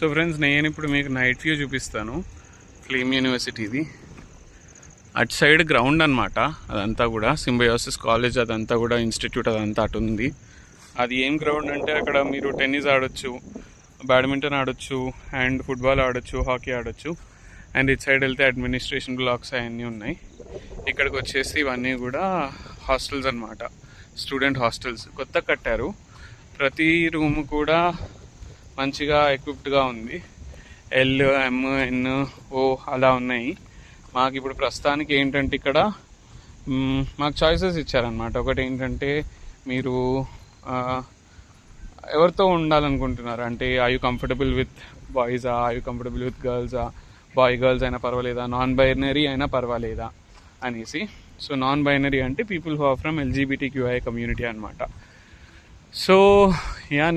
So friends, నేను ఇప్పుడు మీకు నైట్ వ్యూ చూపిస్తాను ఫ్లేమ్ యూనివర్సిటీది. అటు సైడ్ గ్రౌండ్ అనమాట, అదంతా కూడా సింబయోసిస్ కాలేజ్, అదంతా కూడా ఇన్స్టిట్యూట్, అదంతా అటు ఉంది. అది ఏం గ్రౌండ్ అంటే అక్కడ మీరు టెన్నిస్ ఆడొచ్చు, బ్యాడ్మింటన్ ఆడొచ్చు, అండ్ ఫుట్బాల్ ఆడొచ్చు, హాకీ ఆడొచ్చు. అండ్ ఇటు సైడ్ వెళ్తే అడ్మినిస్ట్రేషన్ బ్లాక్స్ అవన్నీ ఉన్నాయి. ఇక్కడికి వచ్చేసి ఇవన్నీ కూడా హాస్టల్స్ అనమాట, స్టూడెంట్ హాస్టల్స్. కొత్త కట్టారు, ప్రతి రూమ్ కూడా మంచిగా ఎక్విప్డ్గా ఉంది. ఎల్, ఎమ్, ఎన్, ఓ అలా ఉన్నాయి. మాకు ఇప్పుడు ప్రస్తుతానికి ఏంటంటే ఇక్కడ మాకు చాయిసెస్ ఇచ్చారనమాట. ఒకటి ఏంటంటే మీరు ఎవరితో ఉండాలనుకుంటున్నారు అంటే, ఐ యూ కంఫర్టబుల్ విత్ బాయ్సా, ఐ యూ కంఫర్టబుల్ విత్ గర్ల్సా, బాయ్ గర్ల్స్ అయినా పర్వాలేదా, నాన్ బైనరీ అయినా పర్వాలేదా అనేసి. సో నాన్ బైనరీ అంటే people who are from LGBTQI community అనమాట. సో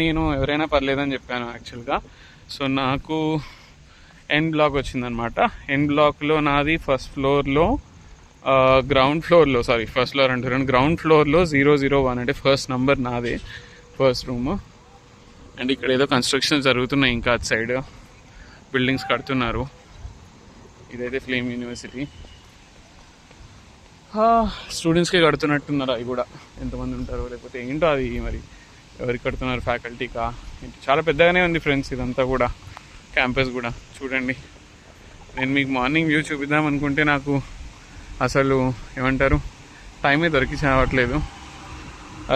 నేను ఎవరైనా పర్లేదని చెప్పాను యాక్చువల్గా. సో నాకు ఎన్ బ్లాక్ వచ్చిందనమాట. ఎన్ బ్లాక్లో నాది ఫస్ట్ ఫ్లోర్లో, గ్రౌండ్ ఫ్లోర్లో, సారీ ఫస్ట్ ఫ్లోర్ అంటున్నాను, గ్రౌండ్ ఫ్లోర్లో 001 అంటే ఫస్ట్ నంబర్ నాదే, ఫస్ట్ రూమ్. అండ్ ఇక్కడ ఏదో కన్స్ట్రక్షన్ జరుగుతున్నాయి, ఇంకా అటు సైడ్ బిల్డింగ్స్ కడుతున్నారు. ఇదైతే ఫ్లేమ్ యూనివర్సిటీ. స్టూడెంట్స్కే కడుతున్నట్టున్నారు. అవి కూడా ఎంతమంది ఉంటారో లేకపోతే ఏంటో అది మరి ఎవరికి కడుతున్నారు, ఫ్యాకల్టీకా. చాలా పెద్దగానే ఉంది ఫ్రెండ్స్ ఇదంతా కూడా, క్యాంపస్ కూడా. చూడండి, నేను మీకు మార్నింగ్ వ్యూ చూపిద్దాం అనుకుంటే నాకు అసలు ఏమంటారు టైమే దొరికి చావట్లేదు.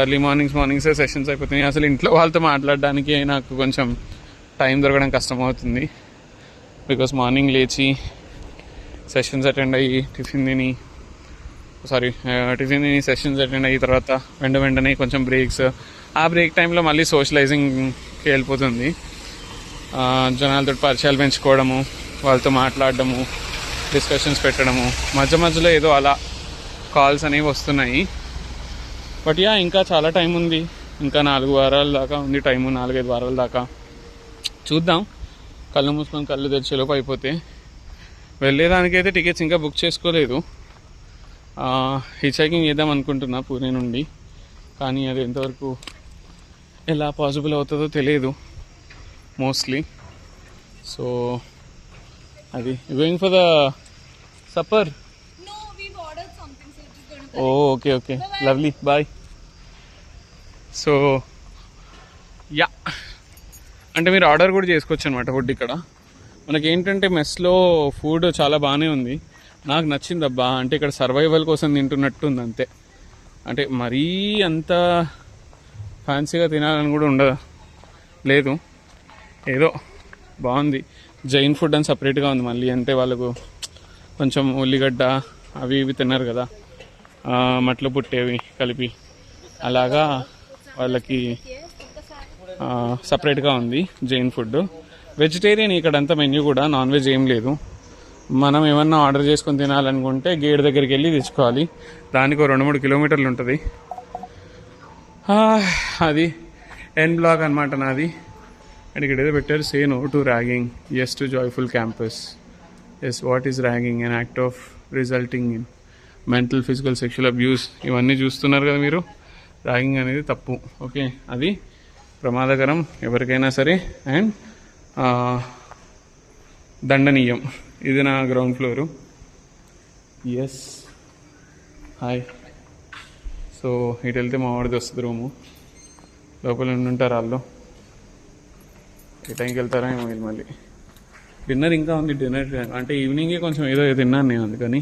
ఎర్లీ మార్నింగ్సే సెషన్స్ అయిపోతున్నాయి. అసలు ఇంట్లో వాళ్ళతో మాట్లాడడానికి నాకు కొంచెం టైం దొరకడం కష్టమవుతుంది. బికాస్ మార్నింగ్ లేచి సెషన్స్ అటెండ్ అయ్యి టిఫిన్ తిని సెషన్స్ అటెండ్ అయిన తర్వాత వెంటనే కొంచెం బ్రేక్స్, ఆ బ్రేక్ టైంలో మళ్ళీ సోషలైజింగ్కి వెళ్ళిపోతుంది. జనాలతో పరిచయాలు పెంచుకోవడము, వాళ్ళతో మాట్లాడడము, డిస్కషన్స్ పెట్టడము, మధ్యలో ఏదో అలా కాల్స్ అనేవి వస్తున్నాయి. బట్ ఇంకా చాలా టైం ఉంది, ఇంకా 4 వారాల దాకా ఉంది టైము, 4-5 వారాల దాకా. చూద్దాం, కళ్ళు మూసుకొని కళ్ళు తెరిచేలోపు అయిపోతే. వెళ్ళేదానికైతే టికెట్స్ ఇంకా బుక్ చేసుకోలేదు. హిచ్ హైకింగ్ చేద్దాం అనుకుంటున్నా పూణే నుండి, కానీ అది ఎంతవరకు ఎలా పాసిబుల్ అవుతుందో తెలియదు మోస్ట్లీ. సో అది going for the supper. Okay lovely, bye. So అంటే మీరు ఆర్డర్ కూడా చేసుకోవచ్చు అనమాట ఫుడ్ ఇక్కడ. మనకేంటంటే మెస్లో ఫుడ్ చాలా బాగానే ఉంది, నాకు నచ్చింది అబ్బా. అంటే ఇక్కడ సర్వైవల్ కోసం తింటున్నట్టు ఉంది అంతే. అంటే మరీ అంత ఫ్యాన్సీగా తినాలని కూడా లేదు, ఏదో బాగుంది. జైన్ ఫుడ్ అని సపరేట్గా ఉంది మళ్ళీ. అంటే వాళ్ళకు కొంచెం ఉల్లిగడ్డ అవి ఇవి తిన్నారు కదా, మట్లో పుట్టేవి కలిపి, అలాగా వాళ్ళకి సపరేట్గా ఉంది జైన్ ఫుడ్. వెజిటేరియన్ ఇక్కడంతా మెన్యూ కూడా, నాన్ వెజ్ ఏం లేదు. మనం ఏమన్నా ఆర్డర్ చేసుకొని తినాలనుకుంటే గేట్ దగ్గరికి వెళ్ళి తెచ్చుకోవాలి. దానికి 2-3 కిలోమీటర్లు ఉంటుంది. అది ఎన్ బ్లాక్ అనమాట నాది. అండ్ ఇక్కడ ఏదో పెట్టారు, say no to ragging, yes to joyful campus. Yes, what is ragging? An act of resulting in mental, physical, sexual abuse. ఇవన్నీ చూస్తున్నారు కదా మీరు. ర్యాగింగ్ అనేది తప్పు, ఓకే, అది ప్రమాదకరం ఎవరికైనా సరే, అండ్ దండనీయం. ఇది నా ground floor. Yes, hi. So ఇటు వెళ్తే మా వాడిది వస్తుంది రూము. లోపల ఉంటారు వాళ్ళు, ఏ టైంకి వెళ్తారా ఏమో వీళ్ళు. మళ్ళీ డిన్నర్ ఇంకా ఉంది. డిన్నర్ అంటే ఈవినింగే కొంచెం ఏదో తిన్నాను నేను, అందుకని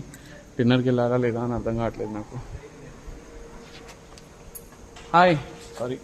డిన్నర్కి వెళ్ళాలా లేదా అని అర్థం కావట్లేదు నాకు. Hi, sorry.